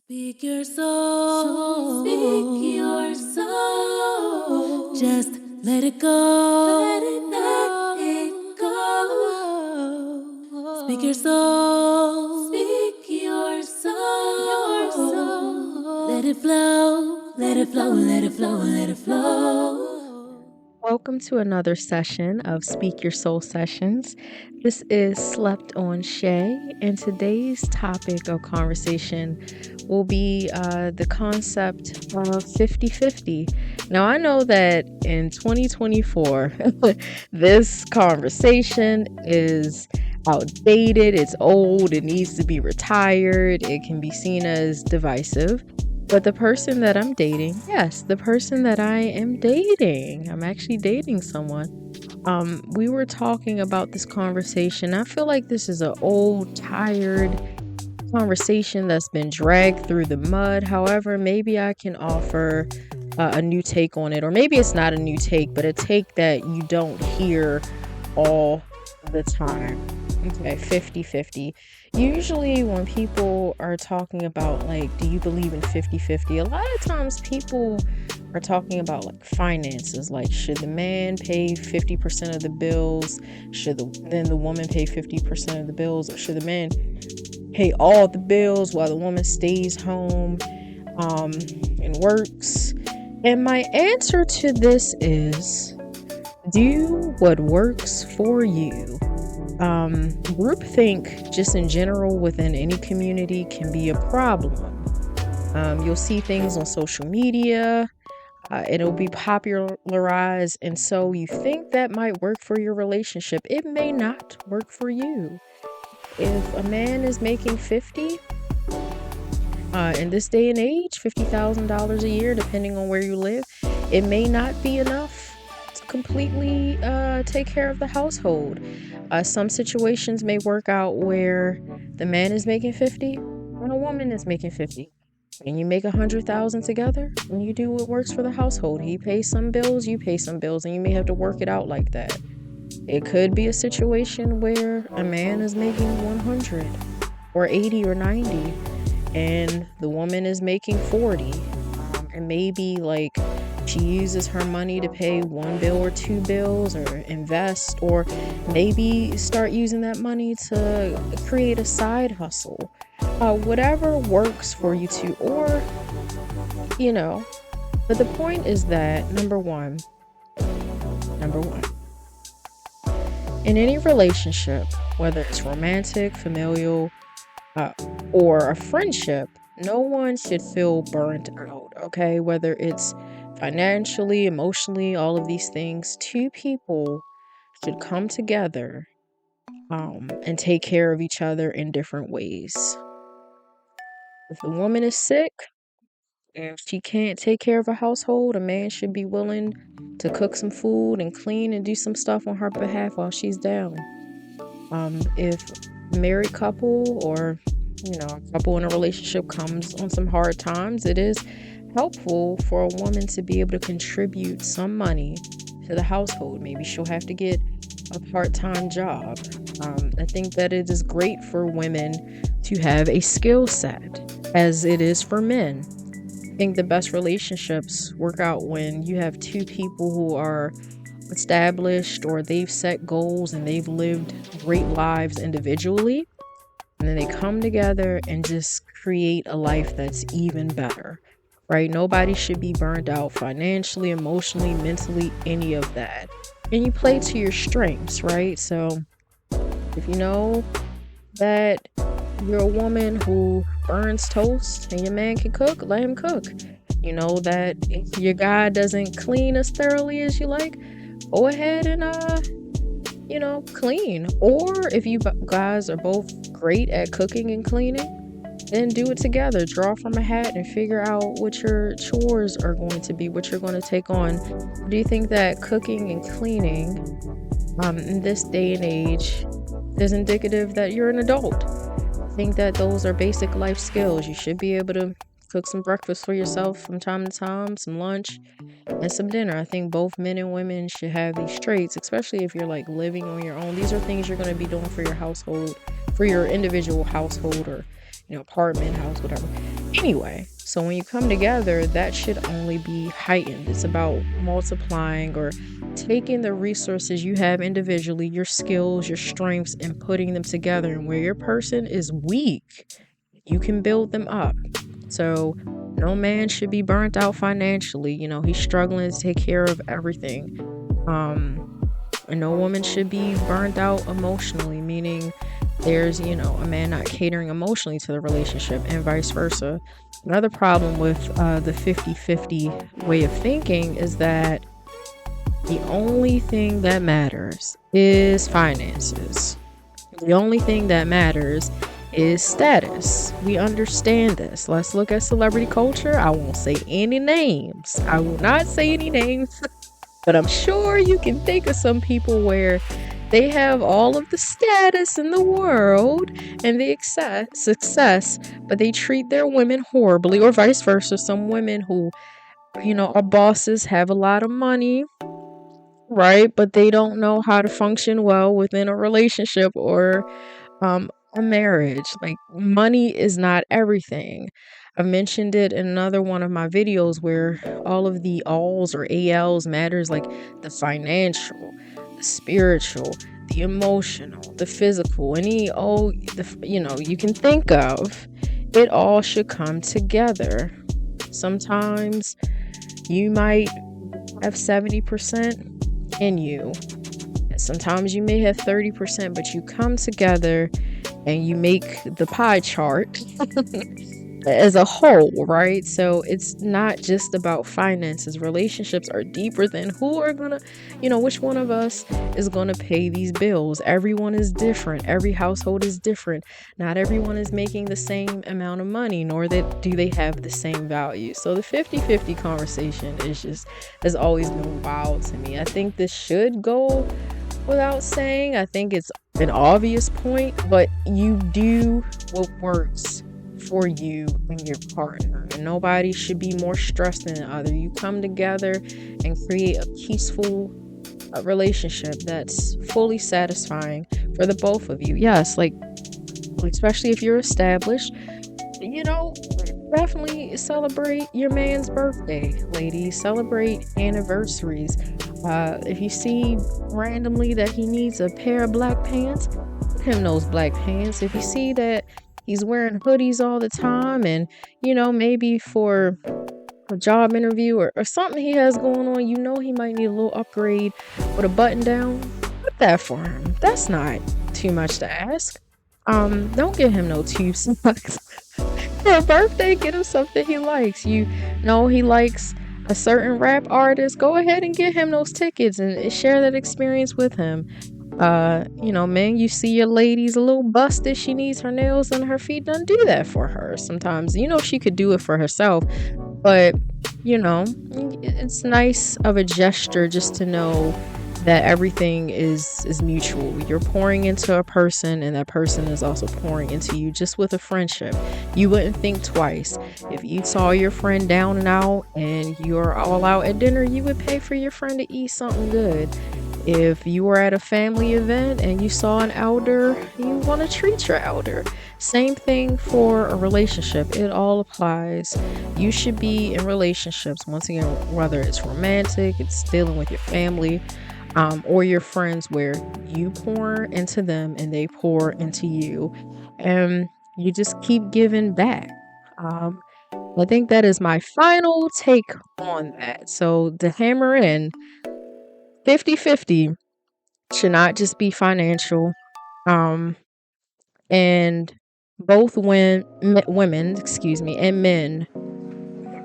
Speak your soul. Speak your soul. Just let it go. Let it go. Speak your soul. Speak your soul. Let it flow. Let it flow. Let it flow. Let it flow. Welcome to another session of Speak Your Soul Sessions. This is Slept on Shay, and today's topic of conversation will be the concept of 50-50. Now, I know that in 2024, this conversation is outdated, it's old, it needs to be retired, it can be seen as divisive. But the person that I'm dating, yes, the person that I am dating, I'm actually dating someone. We were talking about this conversation. I feel like this is an old, tired conversation that's been dragged through the mud. However, maybe I can offer a new take on it, or maybe it's not a new take, but a take that you don't hear all the time. Okay, 50-50. Usually when people are talking about, like, do you believe in 50-50, a lot of times people are talking about, like, finances. Like, should the man pay 50% of the bills? Should the woman pay 50% of the bills? Or should the man pay all the bills while the woman stays home and works? And my answer to this is, do what works for you. Groupthink, just in general, within any community can be a problem. You'll see things on social media, it'll be popularized, and so you think that might work for your relationship. It may not work for you. If a man is making 50, in this day and age, $50,000 a year, depending on where you live, it may not be enough to completely take care of the household. Some situations may work out where the man is making 50 and a woman is making 50. And you make 100,000 together, and you do what works for the household. He pays some bills, you pay some bills, and you may have to work it out like that. It could be a situation where a man is making 100 or 80 or 90, and the woman is making 40. And maybe, like, she uses her money to pay one bill or two bills, or invest, or maybe start using that money to create a side hustle. Whatever works for you two, or, but the point is that, number one, in any relationship, whether it's romantic, familial, or a friendship, no one should feel burnt out, okay? Whether it's financially, emotionally, all of these things, two people should come together and take care of each other in different ways. If the woman is sick and she can't take care of a household, a man should be willing to cook some food and clean and do some stuff on her behalf while she's down. If a married couple, or a couple in a relationship, comes on some hard times, it is helpful for a woman to be able to contribute some money to the household. Maybe she'll have to get a part-time job. I think that it is great for women to have a skill set, as it is for men. I think the best relationships work out when you have two people who are established, or they've set goals and they've lived great lives individually, and then they come together and just create a life that's even better, right? Nobody should be burned out financially, emotionally, mentally, any of that. And you play to your strengths, right? So if you know that you're a woman who burns toast and your man can cook, let him cook. You know that if your guy doesn't clean as thoroughly as you like, go ahead and clean. Or if you guys are both great at cooking and cleaning, then do it together. Draw from a hat and figure out what your chores are going to be, what you're going to take on. Do you think that cooking and cleaning in this day and age is indicative that you're an adult? I think that those are basic life skills. You should be able to cook some breakfast for yourself from time to time, some lunch, and some dinner. I think both men and women should have these traits, especially if you're, like, living on your own. These are things you're going to be doing for your household, for your individual household, or apartment, house, whatever. Anyway, so when you come together, that should only be heightened. It's about multiplying or taking the resources you have individually, your skills, your strengths, and putting them together. And where your person is weak, you can build them up. So no man should be burnt out financially. He's struggling to take care of everything. And no woman should be burnt out emotionally, meaning there's, a man not catering emotionally to the relationship and vice versa. Another problem with the 50-50 way of thinking is that the only thing that matters is finances. The only thing that matters is status. We understand this. Let's look at celebrity culture. I won't say any names. I will not say any names. But I'm sure you can think of some people where they have all of the status in the world and the success, but they treat their women horribly, or vice versa. Some women who, are bosses, have a lot of money, right? But they don't know how to function well within a relationship or a marriage. Like, money is not everything. I've mentioned it in another one of my videos where all of the alls or ALs matters, like the financial, the spiritual, the emotional, the physical, you can think of. It all should come together. Sometimes you might have 70% in you. Sometimes you may have 30%, but you come together and you make the pie chart as a whole, right? So it's not just about finances. Relationships are deeper than who are gonna, which one of us is gonna pay these bills. Everyone is different. Every household is different. Not everyone is making the same amount of money, nor do they have the same value. So the 50-50 conversation has always been wild to me. I think this should go without saying. I think it's an obvious point, but you do what works for you and your partner, and nobody should be more stressed than the other. You come together and create a peaceful relationship that's fully satisfying for the both of you. Yes, like especially if you're established, definitely celebrate your man's birthday, ladies. Celebrate anniversaries. If you see randomly that he needs a pair of black pants, get him those black pants. If you see that he's wearing hoodies all the time and, maybe for a job interview or something he has going on, he might need a little upgrade with a button down, put that for him. That's not too much to ask. Don't give him no tube socks. For a birthday, get him something he likes. He likes a certain rap artist. Go ahead and get him those tickets and share that experience with him. Men, you see your lady's a little busted, she needs her nails and her feet done, do that for her. Sometimes, she could do it for herself, but it's nice of a gesture just to know that everything is mutual. You're pouring into a person and that person is also pouring into you. Just with a friendship, you wouldn't think twice. If you saw your friend down and out and you're all out at dinner, you would pay for your friend to eat something good. If you were at a family event and you saw an elder, you want to treat your elder. Same thing for a relationship. It all applies. You should be in relationships, once again, whether it's romantic, it's dealing with your family, or your friends, where you pour into them and they pour into you, and you just keep giving back. I think that is my final take on that. So to hammer in, 50-50 should not just be financial. And both women, and men,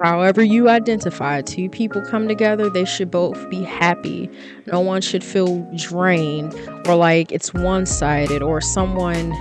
however you identify, two people come together, they should both be happy. No one should feel drained or like it's one-sided or someone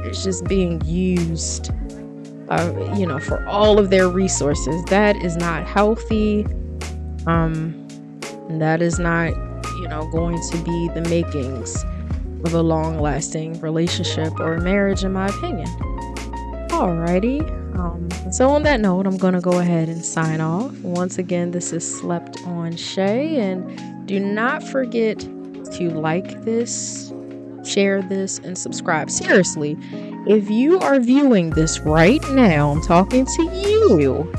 is just being used, for all of their resources. That is not healthy. That is not, going to be the makings of a long-lasting relationship or marriage, in my opinion. Alrighty. So on that note, I'm going to go ahead and sign off. Once again, this is Slept on Shay, and do not forget to like this, share this, and subscribe. Seriously, If you are viewing this right now, I'm talking to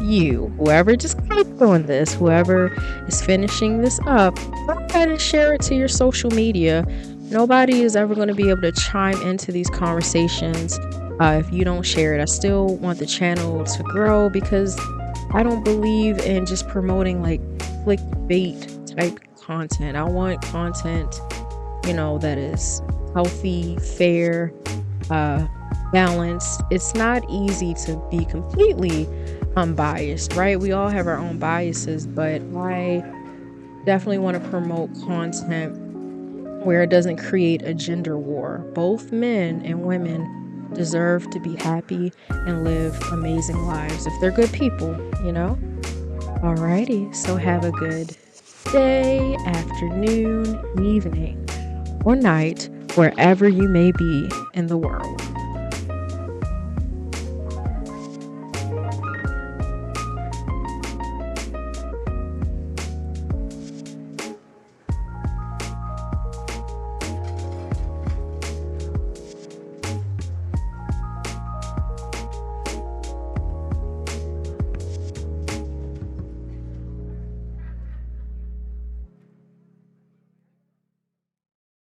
you, whoever just clicked on this, whoever is finishing this up, go ahead and share it to your social media. Nobody is ever going to be able to chime into these conversations if you don't share it. I still want the channel to grow because I don't believe in just promoting like clickbait type content. I want content, that is healthy, fair, balanced. It's not easy to be completely unbiased, right? We all have our own biases, but I definitely want to promote content where it doesn't create a gender war. Both men and women deserve to be happy and live amazing lives if they're good people. Alrighty, so have a good day, afternoon, evening, or night, wherever you may be in the world.